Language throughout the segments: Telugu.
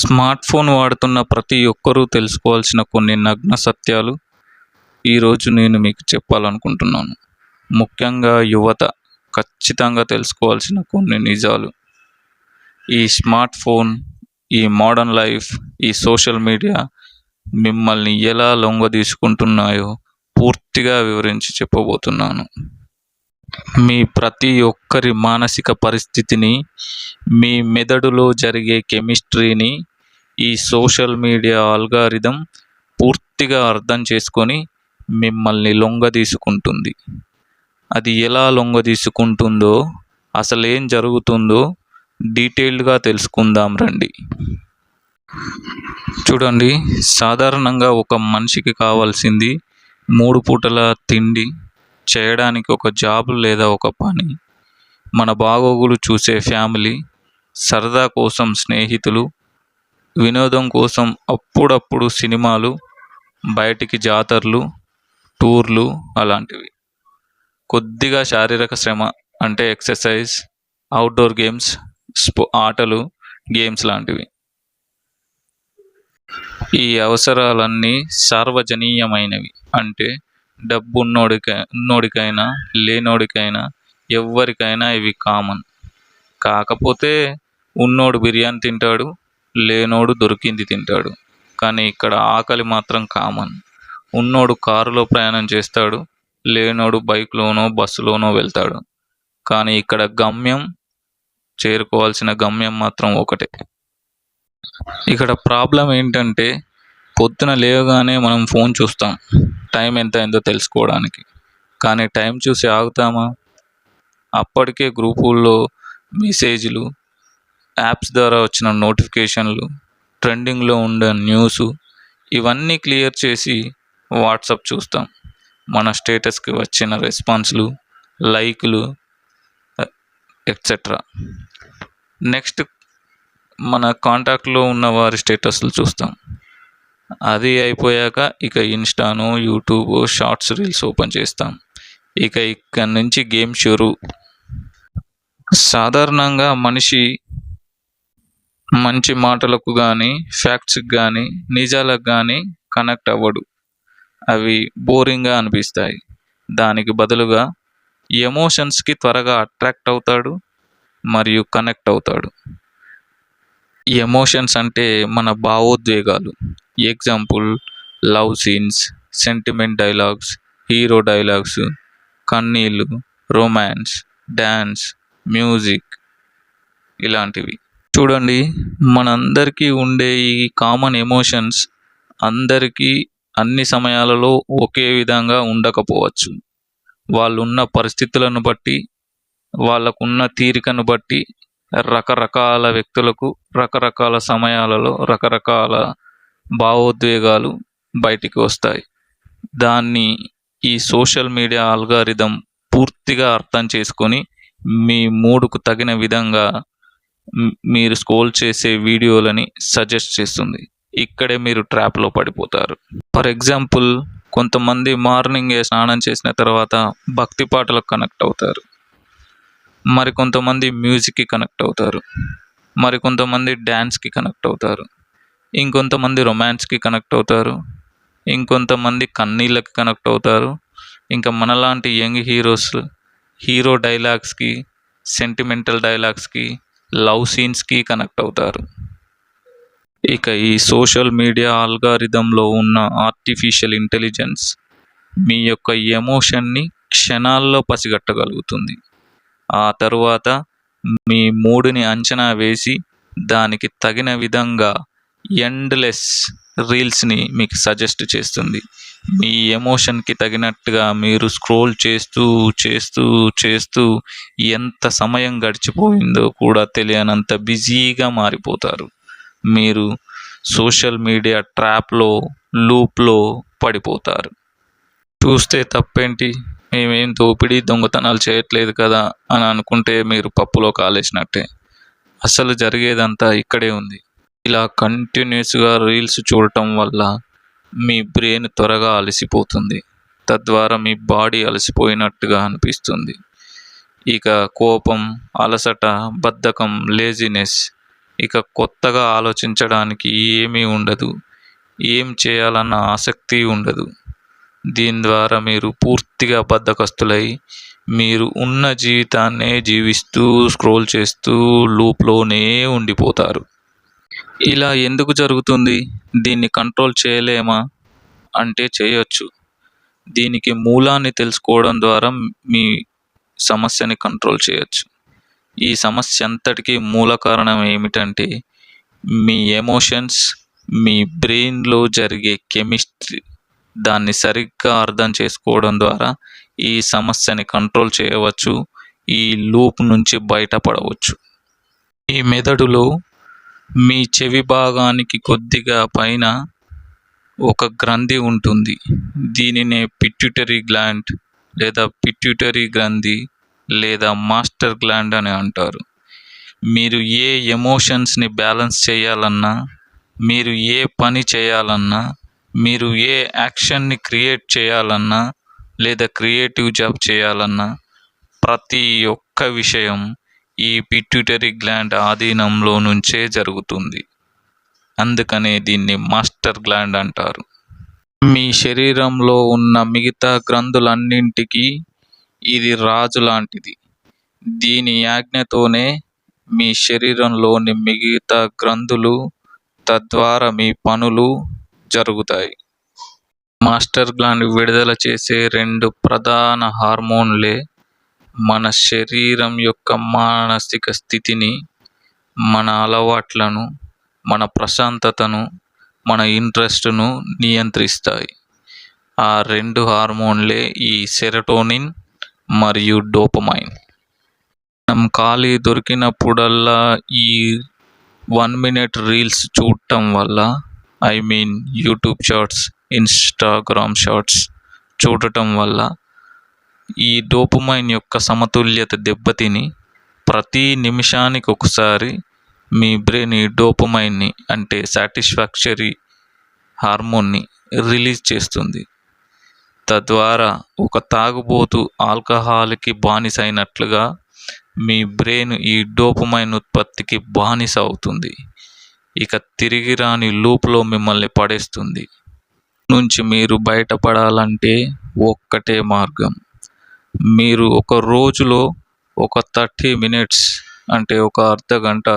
స్మార్ట్ ఫోన్ వాడుతున్న ప్రతి ఒక్కరూ తెలుసుకోవాల్సిన కొన్ని నగ్న సత్యాలు ఈరోజు నేను మీకు చెప్పాలనుకుంటున్నాను. ముఖ్యంగా యువత ఖచ్చితంగా తెలుసుకోవాల్సిన కొన్ని నిజాలు. ఈ స్మార్ట్ ఫోన్, ఈ మోడర్న్ లైఫ్, ఈ సోషల్ మీడియా మిమ్మల్ని ఎలా లొంగదీసుకుంటున్నాయో పూర్తిగా వివరించి చెప్పబోతున్నాను. మీ ప్రతి ఒక్కరి మానసిక పరిస్థితిని, మీ మెదడులో జరిగే కెమిస్ట్రీని ఈ సోషల్ మీడియా ఆల్గారిథం పూర్తిగా అర్థం చేసుకొని మిమ్మల్ని లొంగదీసుకుంటుంది. అది ఎలా లొంగదీసుకుంటుందో, అసలు ఏం జరుగుతుందో డీటెయిల్డ్గా తెలుసుకుందాం రండి. చూడండి, సాధారణంగా ఒక మనిషికి కావాల్సింది 3 పూటల తిండి, చేయడానికి ఒక జాబ్ లేదా ఒక పని, మన బాగోగులు చూసే ఫ్యామిలీ, సరదా కోసం స్నేహితులు, వినోదం కోసం అప్పుడప్పుడు సినిమాలు, బయటికి జాతరలు, టూర్లు అలాంటివి. కొద్దిగా శారీరక శ్రమ అంటే ఎక్సర్సైజ్, అవుట్డోర్ గేమ్స్, ఆటలు, గేమ్స్ లాంటివి. ఈ అవసరాలన్నీ సార్వజనీయమైనవి. అంటే ఉన్నోడికైనా లేనోడికైనా ఎవరికైనా ఇవి కామన్. కాకపోతే ఉన్నోడు బిర్యానీ తింటాడు, లేనోడు దొరికింది తింటాడు. కానీ ఇక్కడ ఆకలి మాత్రం కామన్. ఉన్నోడు కారులో ప్రయాణం చేస్తాడు, లేనోడు బైక్లోనో బస్సులోనో వెళ్తాడు. కానీ ఇక్కడ చేరుకోవాల్సిన గమ్యం మాత్రం ఒకటే. ఇక్కడ ప్రాబ్లం ఏంటంటే, పొద్దున లేవగానే మనం ఫోన్ చూస్తాం టైం ఎంత అయిందో తెలుసుకోవడానికి. కానీ టైం చూసి ఆగుతామా? అప్పటికే గ్రూపుల్లో మెసేజ్లు, యాప్స్ ద్వారా వచ్చిన నోటిఫికేషన్లు, ట్రెండింగ్లో ఉండే న్యూస్ ఇవన్నీ క్లియర్ చేసి వాట్సాప్ చూస్తాం. మన స్టేటస్కి వచ్చిన రెస్పాన్స్లు, లైకులు ఎక్సెట్రా. నెక్స్ట్ మన కాంటాక్ట్లో ఉన్న వారి స్టేటస్లు చూస్తాం. అది అయిపోయాక ఇక ఇన్స్టాను, యూట్యూబ్ షార్ట్స్, రీల్స్ ఓపెన్ చేస్తాం. ఇక్కడి నుంచి గేమ్ షురు. సాధారణంగా మనిషి మంచి మాటలకు కానీ, ఫ్యాక్ట్స్కి కానీ, నిజాలకు కానీ కనెక్ట్ అవ్వడు. అవి బోరింగ్గా అనిపిస్తాయి. దానికి బదులుగా ఎమోషన్స్కి త్వరగా అట్రాక్ట్ అవుతాడు మరియు కనెక్ట్ అవుతాడు. ఎమోషన్స్ అంటే మన భావోద్వేగాలు. Example, love scenes, sentiment dialogues, hero dialogues, కన్నీళ్ళు, రొమాన్స్, డ్యాన్స్, మ్యూజిక్ ఇలాంటివి. చూడండి, మనందరికీ ఉండే ఈ కామన్ ఎమోషన్స్ అందరికీ అన్ని సమయాలలో ఒకే విధంగా ఉండకపోవచ్చు. వాళ్ళున్న పరిస్థితులను బట్టి, వాళ్ళకున్న తీరికను బట్టి రకరకాల వ్యక్తులకు రకరకాల సమయాలలో రకరకాల భావోద్వేగాలు బయటికి వస్తాయి. దాన్ని ఈ సోషల్ మీడియా ఆల్గారిథం పూర్తిగా అర్థం చేసుకొని మీ మూడుకు తగిన విధంగా మీరు స్క్రోల్ చేసే వీడియోలని సజెస్ట్ చేస్తుంది. ఇక్కడే మీరు ట్రాప్లో పడిపోతారు. ఫర్ ఎగ్జాంపుల్, కొంతమంది మార్నింగే స్నానం చేసిన తర్వాత భక్తి పాటలకు కనెక్ట్ అవుతారు, మరికొంతమంది మ్యూజిక్కి కనెక్ట్ అవుతారు, మరికొంతమంది డ్యాన్స్కి కనెక్ట్ అవుతారు, ఇంకొంతమంది రొమాన్స్కి కనెక్ట్ అవుతారు, ఇంకొంతమంది కన్నీళ్ళకి కనెక్ట్ అవుతారు. ఇంకా మనలాంటి యంగ్ హీరో డైలాగ్స్కి, సెంటిమెంటల్ డైలాగ్స్కి, లవ్ సీన్స్కి కనెక్ట్ అవుతారు. ఇక ఈ సోషల్ మీడియా ఆల్గారిథంలో ఉన్న ఆర్టిఫిషియల్ ఇంటెలిజెన్స్ మీ యొక్క ఎమోషన్ని క్షణాల్లో పసిగట్టగలుగుతుంది. ఆ తరువాత మీ మూడుని అంచనా వేసి దానికి తగిన విధంగా ఎండ్లెస్ రీల్స్ని మీకు సజెస్ట్ చేస్తుంది. మీ ఎమోషన్కి తగినట్టుగా మీరు స్క్రోల్ చేస్తూ చేస్తూ చేస్తూ ఎంత సమయం గడిచిపోయిందో కూడా తెలియనంత బిజీగా మారిపోతారు. మీరు సోషల్ మీడియా ట్రాప్లో, లూప్లో పడిపోతారు. చూస్తే తప్పేంటి, మేమేం దోపిడీ దొంగతనాలు చేయట్లేదు కదా అని అనుకుంటే మీరు పప్పులో కాలేసినట్టే. అసలు జరిగేదంతా ఇక్కడే ఉంది. ఇలా కంటిన్యూస్గా రీల్స్ చూడటం వల్ల మీ బ్రెయిన్ త్వరగా అలసిపోతుంది. తద్వారా మీ బాడీ అలసిపోయినట్టుగా అనిపిస్తుంది. ఇక కోపం, అలసట, బద్ధకం, లేజినెస్ ఇక కొత్తగా ఆలోచించడానికి ఏమీ ఉండదు. ఏం చేయాలన్న ఆసక్తి ఉండదు. దీని ద్వారా మీరు పూర్తిగా బద్ధకస్తులై మీరు ఉన్న జీవితాన్నే జీవిస్తూ స్క్రోల్ చేస్తూ లూప్‌లోనే ఉండిపోతారు. ఇలా ఎందుకు జరుగుతుంది? దీన్ని కంట్రోల్ చేయలేమా? అంటే చేయొచ్చు. దీనికి మూలాన్ని తెలుసుకోవడం ద్వారా మీ సమస్యని కంట్రోల్ చేయొచ్చు. ఈ సమస్య అంతటికీ మూల కారణం ఏమిటంటే మీ ఎమోషన్స్, మీ బ్రెయిన్‌లో జరిగే కెమిస్ట్రీ. దాన్ని సరిగ్గా అర్థం చేసుకోవడం ద్వారా ఈ సమస్యని కంట్రోల్ చేయవచ్చు. ఈ లూప్ నుంచి బయటపడవచ్చు. ఈ మెదడులో మీ చెవి భాగానికి కొద్దిగా పైన ఒక గ్రంథి ఉంటుంది. దీనినే పిట్యూటరీ గ్లాండ్ లేదా పిట్యూటరీ గ్రంథి లేదా మాస్టర్ గ్లాండ్ అని అంటారు. మీరు ఏ ఎమోషన్స్‌ని బ్యాలెన్స్ చేయాలన్నా, మీరు ఏ పని చేయాలన్నా, మీరు ఏ యాక్షన్‌ని క్రియేట్ చేయాలన్నా లేదా క్రియేటివ్ జాబ్ చేయాలన్నా ప్రతి ఒక్క విషయం ఈ పిట్యూటరీ గ్లాండ్ ఆధీనంలో నుంచే జరుగుతుంది. అందుకనే దీన్ని మాస్టర్ గ్లాండ్ అంటారు. మీ శరీరంలో ఉన్న మిగతా గ్రంథులన్నింటికీ ఇది రాజు లాంటిది. దీని ఆజ్ఞతోనే మీ శరీరంలోని మిగతా గ్రంథులు, తద్వారా మీ పనులు జరుగుతాయి. మాస్టర్ గ్లాండ్ విడుదల చేసే 2 ప్రధాన హార్మోన్లే మన శరీరం యొక్క మానసిక స్థితిని, మన అలవాట్లను, మన ప్రశాంతతను, మన ఇంట్రెస్ట్‌ను నియంత్రిస్తాయి. ఆ 2 హార్మోన్లే ఈ సెరోటోనిన్ మరియు డోపమైన్. మనం ఖాళీ దొరికినప్పుడల్లా ఈ 1 మినిట్ రీల్స్ చూడటం వల్ల, యూట్యూబ్ షార్ట్స్, ఇన్‌స్టాగ్రామ్ షార్ట్స్ చూడటం వల్ల ఈ డోపమైన్ యొక్క సమతుల్యత దెబ్బతిని ప్రతి నిమిషానికి ఒకసారి మీ బ్రెయిన్ ఈ డోపమైన్ని అంటే సాటిస్ఫాక్టరీ హార్మోన్ని రిలీజ్ చేస్తుంది. తద్వారా ఒక తాగుబోతు ఆల్కహాల్‌కి బానిసైనట్లుగా మీ బ్రెయిన్ ఈ డోపమైన్ ఉత్పత్తికి బానిస అవుతుంది. ఇక తిరిగి రాని లూప్‌లో మిమ్మల్ని పడేస్తుంది. నుంచి మీరు బయటపడాలంటే ఒక్కటే మార్గం. మీరు ఒక రోజులో ఒక 30 మినిట్స్ అంటే ఒక అర్ధగంట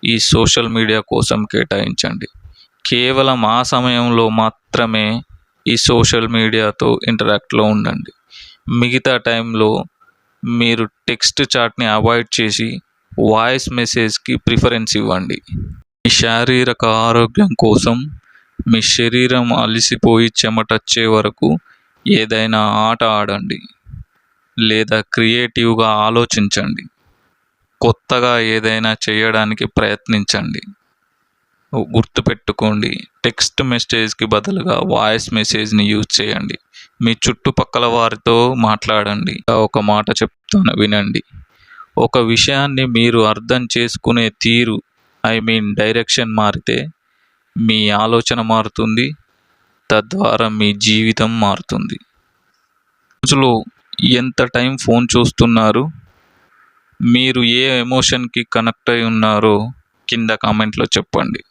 ఈ సోషల్ మీడియా కోసం కేటాయించండి. కేవలం ఆ సమయంలో మాత్రమే ఈ సోషల్ మీడియాతో ఇంటరాక్ట్‌లో ఉండండి. మిగతా టైంలో మీరు టెక్స్ట్ చాట్‌ని అవాయిడ్ చేసి వాయిస్ మెసేజ్‌కి ప్రిఫరెన్స్ ఇవ్వండి. మీ శారీరక ఆరోగ్యం కోసం మీ శరీరం అలసిపోయి చెమటొచ్చే వరకు ఏదైనా ఆట ఆడండి లేదా క్రియేటివ్‌గా ఆలోచించండి. కొత్తగా ఏదైనా చేయడానికి ప్రయత్నించండి. గుర్తుపెట్టుకోండి, టెక్స్ట్ మెసేజ్‌కి బదులుగా వాయిస్ మెసేజ్‌ని యూజ్ చేయండి. మీ చుట్టుపక్కల వారితో మాట్లాడండి. ఒక మాట చెప్తాను వినండి. ఒక విషయాన్ని మీరు అర్థం చేసుకునే తీరు డైరెక్షన్ మారితే మీ ఆలోచన మారుతుంది. తద్వారా మీ జీవితం మారుతుంది. రోజులో ఎంత టైం ఫోన్ చూస్తున్నారు? మీరు ఏ ఎమోషన్‌కి కనెక్ట్ అయి ఉన్నారో కింద కామెంట్‌లో చెప్పండి.